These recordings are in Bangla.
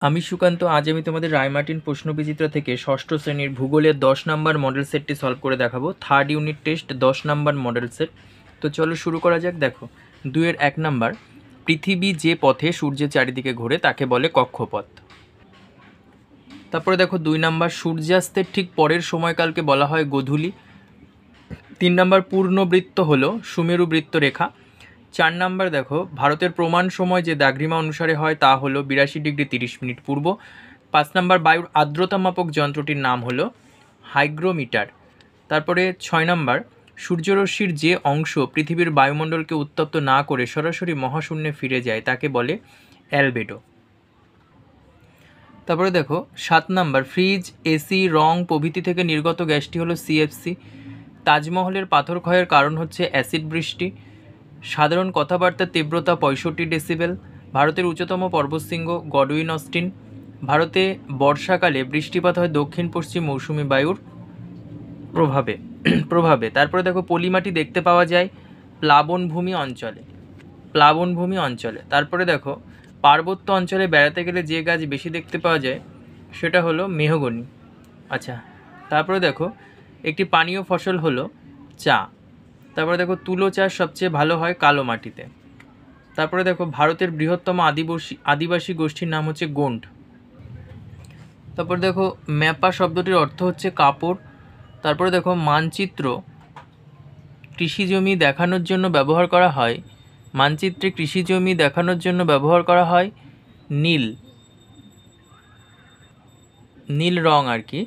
আমি সুকান্ত। আজ আমি তোমাদের রায়মার্টিন প্রশ্নবিচিত্রা থেকে ষষ্ঠ শ্রেণীর ভূগোলের 10 নম্বর মডেল সেটটি সলভ করে দেখাবো। থার্ড ইউনিট টেস্ট 10 নম্বর মডেল সেট। তো চলো শুরু করা যাক। দেখো 2-এর 1 নাম্বার, পৃথিবী যে পথে সূর্যের চারিদিকে ঘোরে তাকে বলে কক্ষপথ। তারপরে দেখো 2 নাম্বার, সূর্যাস্তের ঠিক পরের সময়কালকে বলা হয় গোধূলি। 3 নাম্বার, পূর্ণবৃত্ত হলো সুমেরু বৃত্ত রেখা। 4 নাম্বার দেখো, ভারতের প্রমাণ সময় যে দ্রাঘিমা অনুসারে হয় তা হলো 82 ডিগ্রি 30 মিনিট পূর্ব। 5 নাম্বার, বায়ুর আর্দ্রতা মাপক যন্ত্রটির নাম হলো হাইগ্রোমিটার। তারপরে 6 নাম্বার, সূর্যরশ্মির যে অংশ পৃথিবীর বায়ুমণ্ডলকে উত্তপ্ত না করে সরাসরি মহাশূন্যে ফিরে যায় তাকে বলে অ্যালবেডো। তারপরে দেখো 7 নাম্বার, ফ্রিজ, এসি, রং প্রভৃতি থেকে নির্গত গ্যাসটি হলো সিএফসি। তাজমহলের পাথর ক্ষয়ের কারণ হচ্ছে অ্যাসিড বৃষ্টি। সাধারণ কথাবার্তার তীব্রতা 65 ডেসিবেল। ভারতের উচ্চতম পর্বতশৃঙ্গ গডউইন অস্টিন। ভারতে বর্ষাকালে বৃষ্টিপাত হয় দক্ষিণ পশ্চিম মৌসুমি বায়ুর প্রভাবে। তারপরে দেখো পলিমাটি দেখতে পাওয়া যায় প্লাবনভূমি অঞ্চলে। তারপরে দেখো পার্বত্য অঞ্চলে বেড়াতে গেলে যে গাছ বেশি দেখতে পাওয়া যায় সেটা হলো মেহগনি। আচ্ছা, তারপরে দেখো একটি পানীয় ফসল হলো চা। তারপরে দেখো তুলো চাষ সবচেয়ে ভালো হয় কালো মাটিতে। তারপরে দেখো ভারতের বৃহত্তম আদিবাসী গোষ্ঠীর নাম হচ্ছে গোন্ড। তারপরে দেখো ম্যাপা শব্দটির অর্থ হচ্ছে কাপড়। তারপরে দেখো মানচিত্র কৃষিজমি দেখানোর জন্য ব্যবহার করা হয় নীল রং আর কি।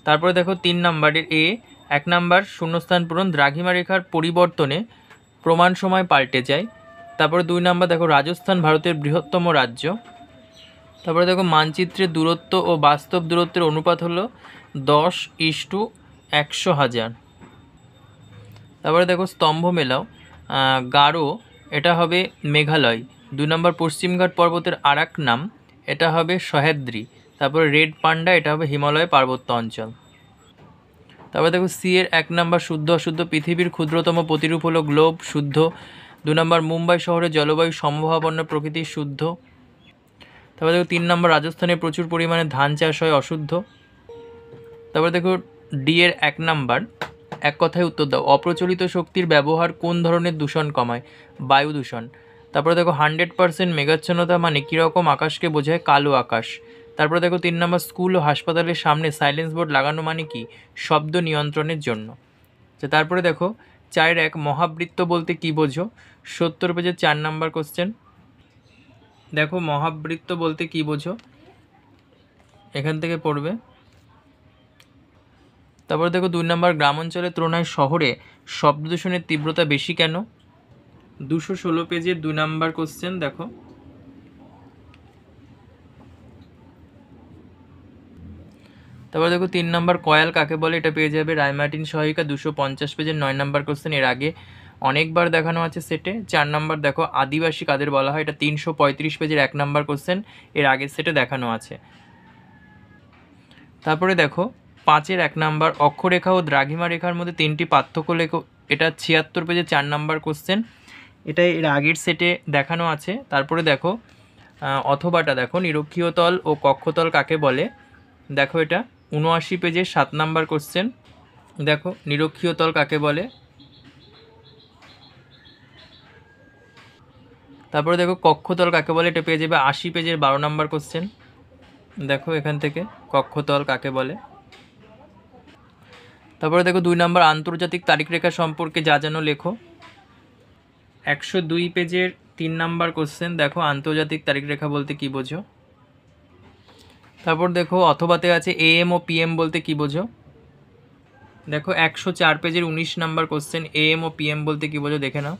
তারপরে দেখো 3 নাম্বারের 1 নাম্বার, শূন্যস্থান পূরণ, দ্রাঘিমা রেখার পরিবর্তনে প্রমাণ সময় পাল্টে যায়। তারপরে 2 নাম্বার দেখো রাজস্থান ভারতের বৃহত্তম রাজ্য। তারপরে দেখো মানচিত্রের দূরত্ব ও বাস্তব দূরত্বের অনুপাত হলো 10:100,000। তারপরে দেখো স্তম্ভ মেলাও, গারো এটা হবে মেঘালয়। 2 নম্বর, পশ্চিমঘাট পর্বতের আরেক নাম এটা হবে সহ্যাদ্রি। তারপরে রেড পান্ডা এটা হবে হিমালয় পার্বত্য অঞ্চল। তারপরে দেখো এর 1 নাম্বার, শুদ্ধ অশুদ্ধ, পৃথিবীর ক্ষুদ্রতম প্রতিরূপ হলো গ্লোব, শুদ্ধ। 2 নম্বর, মুম্বাই শহরের জলবায়ু সমভাবাপন্ন প্রকৃতির, শুদ্ধ। তারপরে দেখো 3 নম্বর, রাজস্থানে প্রচুর পরিমাণে ধান চাষ হয়, অশুদ্ধ। তারপরে দেখো এর 1 নাম্বার, এক কথায় উত্তর দাও, অপ্রচলিত শক্তির ব্যবহার কোন ধরনের দূষণ কমায়? বায়ু দূষণ। তারপরে দেখো 100% মেঘাচ্ছন্নতা মানে কীরকম আকাশকে বোঝায়? কালো আকাশ। তারপরে দেখো 3 নম্বর, স্কুল ও হাসপাতালের সামনে সাইলেন্স বোর্ড লাগানো মানে কি? শব্দ নিয়ন্ত্রণের জন্য। তারপরে দেখো 4-1, মহাবৃত্ত বলতে কি বোঝো? 70 পেজের 4 নাম্বার কোশ্চেন। দেখো মহাবৃত্ত বলতে কি বোঝো, এখান থেকে পড়বে। তারপরে দেখো 2 নম্বর, গ্রাম অঞ্চলের তুলনায় শহরে শব্দ দূষণের তীব্রতা বেশি কেন? 216 পেজের 2 নম্বর কোশ্চেন। দেখো তারপরে দেখো 3 নম্বর, কয়াল কাকে বলে? এটা পেয়ে যাবে রায়মার্টিন সহায়িকা 250 পেজের 9 নম্বর কোশ্চেন। এর আগে অনেকবার দেখানো আছে সেটে। 4 নম্বর দেখো আদিবাসী কাদের বলা হয়? এটা 335 পেজের 1 নম্বর কোশ্চেন, এর আগের সেটে দেখানো আছে। তারপরে দেখো 5-এর 1 নাম্বার, অক্ষরেখা ও দ্রাঘিমা রেখার মধ্যে 3টি পার্থক্য লেখো। এটা 76 পেজে 4 নাম্বার কোশ্চেন, এটা এর আগের সেটে দেখানো আছে। তারপরে দেখো অথবাটা দেখো, নিরক্ষীয় তল ও কক্ষতল কাকে বলে? দেখো এটা 79 পেজের 7 নাম্বার কোশ্চেন। দেখো নিরক্ষীয় তল কাকে বলে? তারপরে দেখো কক্ষতল কাকে বলে? এটা পেয়ে যাবে 80 পেজের 12 নাম্বার কোশ্চেন। দেখো এখান থেকে কক্ষতল কাকে বলে। তারপরে দেখো 2 নম্বর, আন্তর্জাতিক তারিখ রেখা সম্পর্কে যা জানো লেখো। 102 পেজের 3 নাম্বার কোশ্চেন। দেখো আন্তর্জাতিক তারিখ রেখা বলতে কি বোঝো? তারপর দেখো অথবাতে আছে AM ও PM বলতে কি বোঝো? দেখো 104 পেজের 19 নাম্বার কোশ্চেন, AM ও PM বলতে কি বোঝো দেখে নাও।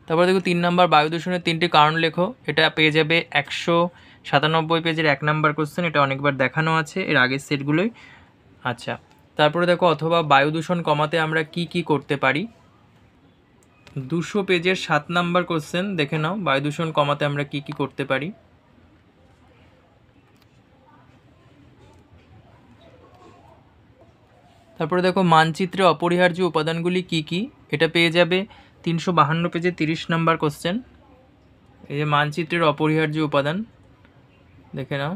তারপর দেখো 3 নাম্বার, বায়ু দূষণের 3টি কারণ লেখো। এটা পেয়ে যাবে 197 পেজের 1 নাম্বার কোশ্চেন, এটা অনেকবার দেখানো আছে এর আগের সেটগুলোই। আচ্ছা, তারপরে দেখো অথবা বায়ু দূষণ কমাতে আমরা কি কি করতে পারি? 200 পেজের 7 নাম্বার কোশ্চেন দেখে নাও, বায়ু দূষণ কমাতে আমরা কি কি করতে পারি। তারপরে দেখো মানচিত্রে অপরিহার্য উপাদানগুলি কি কি? এটা পেয়ে যাবে 352 পেজে 30 নাম্বার কোশ্চেন। এই যে মানচিত্রের অপরিহার্য উপাদান, দেখে নাও।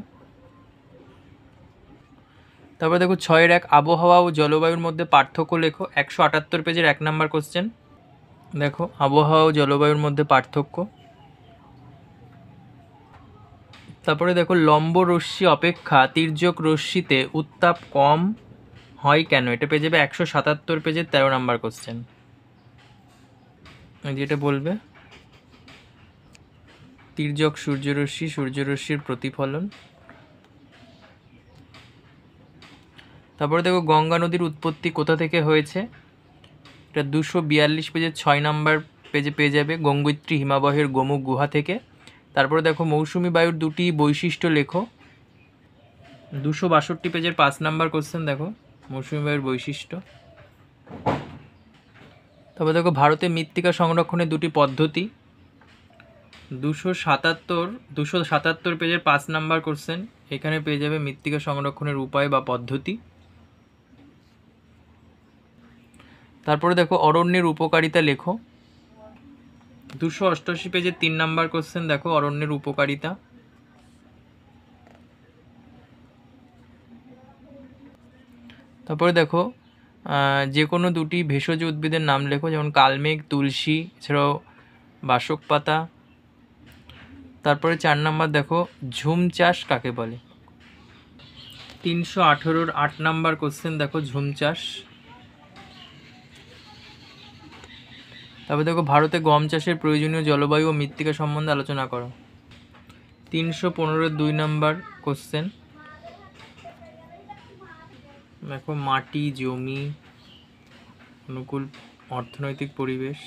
তারপরে দেখো 6-1 আবহাওয়া ও জলবায়ুর মধ্যে পার্থক্য লেখো। 178 পেজের 1 নাম্বার কোশ্চেন। দেখো আবহাওয়া ও জলবায়ুর মধ্যে পার্থক্য। তারপরে দেখো লম্ব রশ্মি অপেক্ষা তির্যক রশ্মিতে উত্তাপ কম হয় কেন? এটা পেয়ে যাবে 177 পেজের 13 নাম্বার কোশ্চেন। যেটা বলবে তির্যক সূর্যরশ্মি, সূর্যরশ্মির প্রতিফলন। তারপরে দেখো গঙ্গা নদীর উৎপত্তি কোথা থেকে হয়েছে? এটা 242 পেজের 6 নাম্বার পেজে পেয়ে যাবে, গঙ্গোত্রী হিমাবহের গোমুখ গুহা থেকে। তারপরে দেখো মৌসুমি বায়ুর দুটি বৈশিষ্ট্য লেখো। 262 পেজের 5 নাম্বার কোশ্চেন। দেখো মৌসুমি বায়ুর বৈশিষ্ট্য। তারপরে দেখো ভারতে মৃত্তিকা সংরক্ষণের দুটি পদ্ধতি। 277 পেজের 5 নাম্বার কোশ্চেন। এখানে পেয়ে যাবে মৃত্তিকা সংরক্ষণের উপায় বা পদ্ধতি। তারপরে দেখো অরণ্যের উপকারিতা লেখো। 288 পেজের 3 নাম্বার কোশ্চেন। দেখো অরণ্যের উপকারিতা। তারপরে দেখো যে কোনো দুটি ভেষজ উদ্ভিদের নাম লেখো, যেমন কালমেঘ, তুলসী, এছাড়াও বাসক পাতা। তারপরে 4 নাম্বার দেখো ঝুম চাষ কাকে বলে? 318-র 8 নাম্বার কোশ্চেন। দেখো ঝুম চাষ। তারপরে দেখো ভারতে গম চাষের প্রয়োজনীয় জলবায়ু ও মৃত্তিকা সম্বন্ধে আলোচনা করো। 315-র 2 নাম্বার কোশ্চেন। দেখো মাটি, জমি, অনুকূল অর্থনৈতিক পরিবেশ।